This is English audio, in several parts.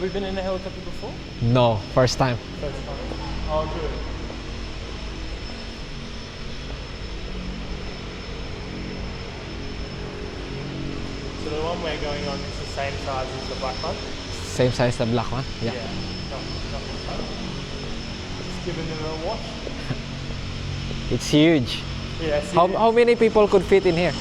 Have we been in a helicopter before? No, first time. First time. Oh, good. So the one we're going on is the same size as the black one? Same size the black one? Yeah. Nothing fun. Just giving it a wash. It's huge. Yes. How many people could fit in here?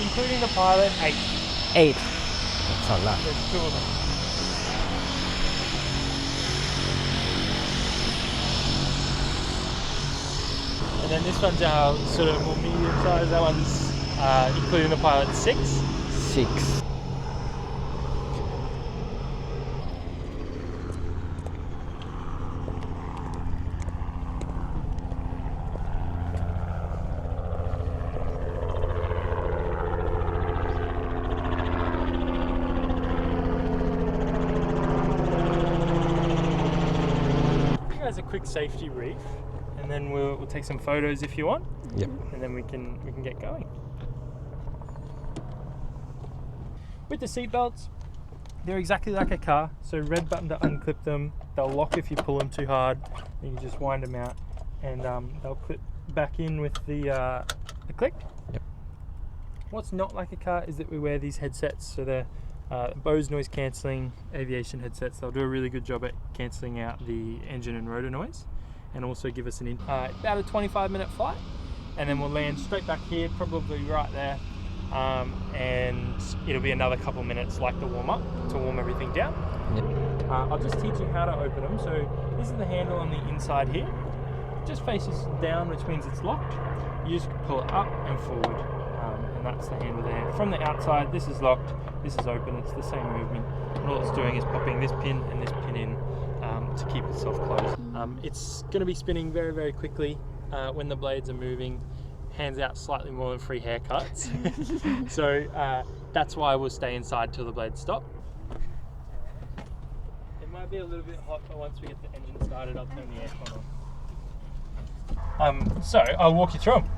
Including the pilot, 8. 8. That's a lot. There's 2 of them. And then this one's our sort of more medium size. That one's including the pilot 6. 6. As a quick safety reef, and then we'll take some photos if you want. Yep. And then we can get going. With the seatbelts, they're exactly like a car. So red button to unclip them. They'll lock if you pull them too hard. You can just wind them out, and they'll clip back in with the click. Yep. What's not like a car is that we wear these headsets. So they're Bose noise cancelling aviation headsets. They'll do a really good job at cancelling out the engine and rotor noise, and also give us about a 25-minute flight, and then we'll land straight back here, probably right there, and it'll be another couple minutes like the warm-up to warm everything down. Yep. I'll just teach you how to open them. So this is the handle on the inside here. It just faces down, which means it's locked. You just pull it up and forward, and that's the handle there. From the outside, this is locked, this is open, it's the same movement, and all it's doing is popping this pin and this pin in to keep itself closed. It's going to be spinning very, very quickly when the blades are moving, hands out slightly more than free haircuts. So that's why we'll stay inside till the blades stop. It might be a little bit hot, but once we get the engine started, I'll turn the aircon on. So I'll walk you through them.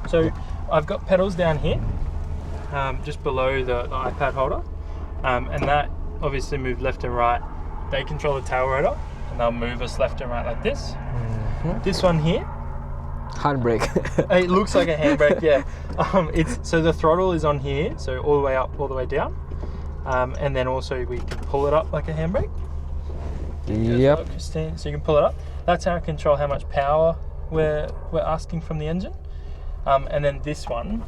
So I've got pedals down here, just below the iPad holder, and that obviously move left and right. They control the tail rotor, and they'll move us left and right like this. Mm-hmm. This one here, Handbrake. it looks like a handbrake, yeah. So the throttle is on here, so all the way up, all the way down, and then also we can pull it up like a handbrake. Yep. Christine, so you can pull it up. That's how I control how much power we're asking from the engine. And then this one,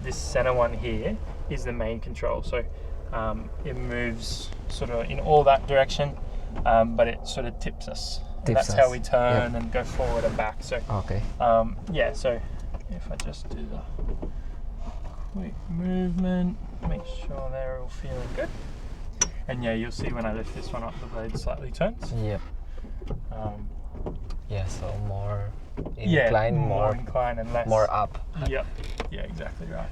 this center one here, is the main control. So it moves sort of in all that direction, but it sort of tips us. And that's how we turn and go forward and back. So Okay. yeah, so if I just do the quick movement, make sure they're all feeling good. And yeah, you'll see when I lift this one up, the blade slightly turns. Yep. Yeah, so more Yeah, incline, more incline and less. more up. Yep. Yeah, exactly right.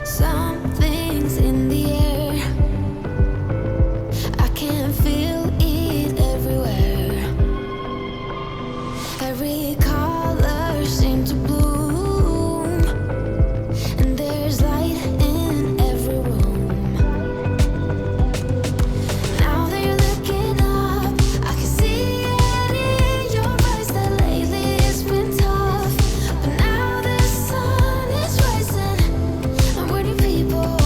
Something's in the air. I can feel it everywhere. Every color seems to bloom, and there's light in every room. Now that you're looking up, I can see it in your eyes that lately it's been tough. But now the sun is rising, and where do people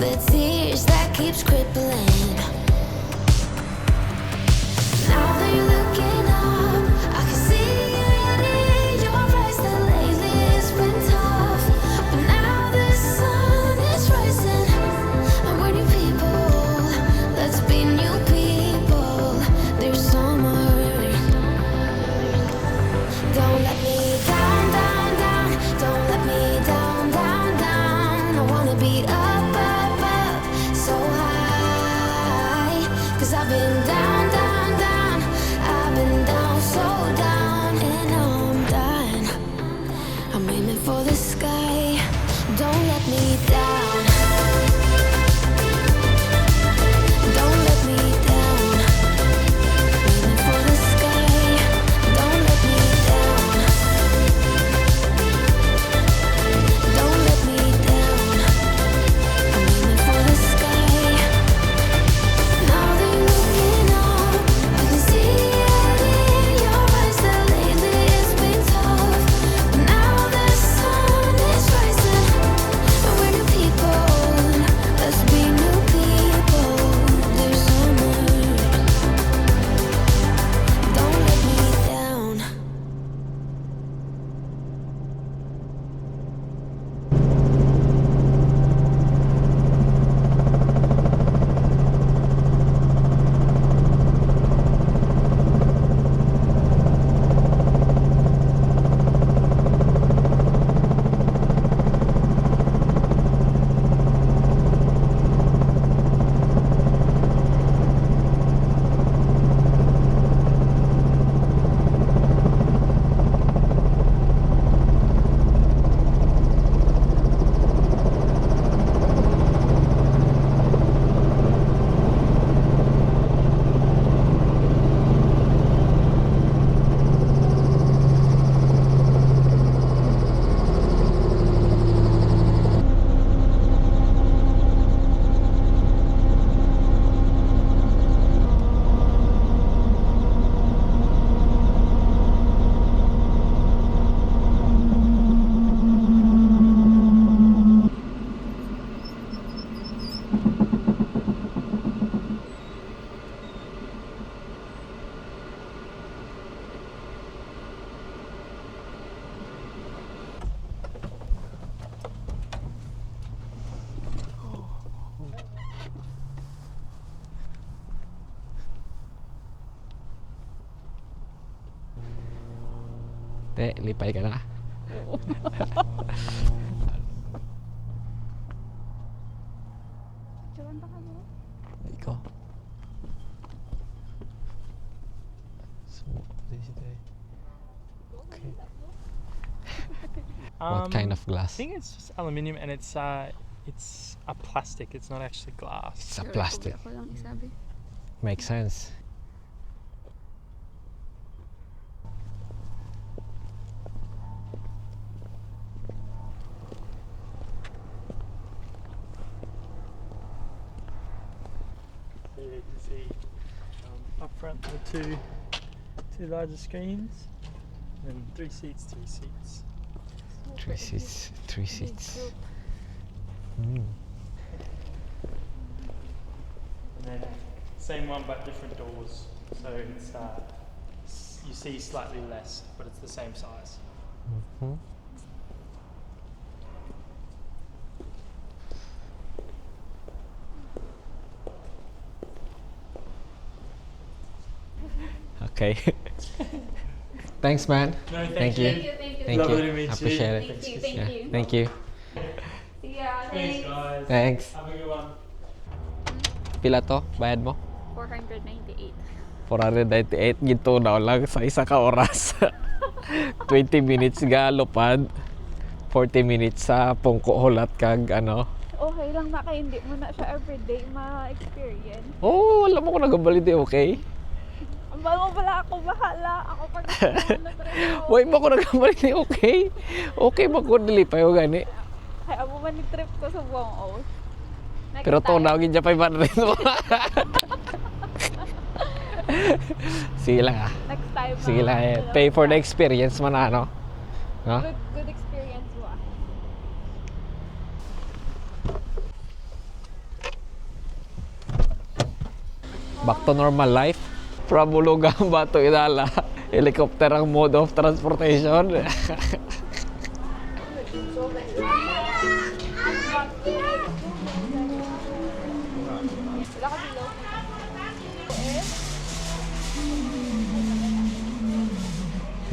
the tears that keeps crippling. Now that you're looking up, I can see it in your eyes that lately it's been tough. But now the sun is rising, and we're new people. Let's be new people this summer. Don't let me down, down, down. Don't let me down, down, down. I wanna be up, up, up, so high. 'Cause I've been down, down, down. I've been down, so down, and now I'm done. I'm aiming for the sky. Don't let me down. Don't let me down. Aiming for the sky. Don't let me down. Don't let me down. I'm aiming for the sky. Now that you're looking up, I can see it in your eyes that lately it's been tough. But now the sun is rising, and we're new people. Let's be new people this summer. Don't let me down. Te, lipay ka na. Ikaw. So, okay. What kind of I glass? think it's just aluminium, and it's a plastic. It's not actually glass. It's a plastic. Makes sense. So you can see up front the two larger screens, and 3 seats, 3 seats. 3 seats. 3 seats. Mm. And then same one but different doors. So it's you see slightly less, but it's the same size. Mhm. Okay. Thanks, man. No, Thank you. Thank Lovely you. to meet you. Appreciate it. Thank you. Yeah, thank you. See ya. Thanks, guys. Thanks. Have a good one. Pila to? Bayad mo? 498. 498 ginto daw lang sa isa ka oras. 20 minutes ga lupad. 40 minutes sa pungko hulat kag ano. Okay lang na kay hindi mo na siya everyday ma-experience. Oh, wala mo ko nagabali di okay. Ang bago pala ako bahala. Ako pag na-try Why mo ko nagabali di okay? Okay ba ko dilipay o gani? Kaya amo man ni trip ko sa buong oath. Next Pero to time. daw gid pa 500 mo. Sige lang ah. Next time. Sige lang eh. Pay for the experience man ano. No? Good experience mo. Back to normal life. From Bulugamba to Idala. Helicopter ang mode of transportation.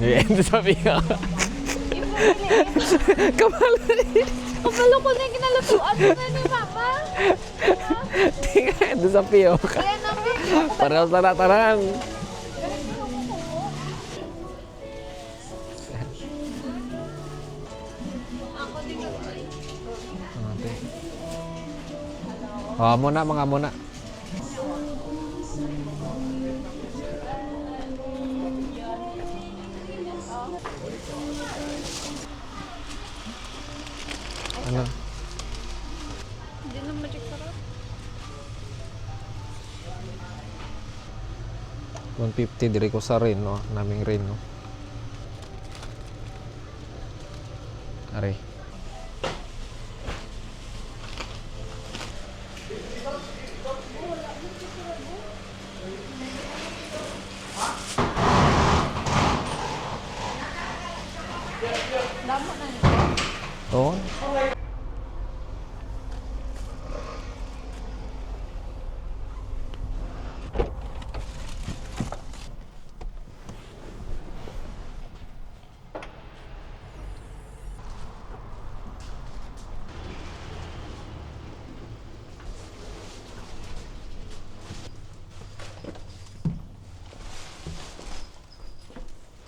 Hindi sabi nga. Kapalo ko na yung kinalutuan mo na ni Mama. Tingnan doon sa piyok. Kaya namin. Parehas na nataran. Muna, mga muna. Ano? Hindi na magic sarap. 150 diri ko sa rin, no? Naming rin, no? Are. Damo na nito. Oo.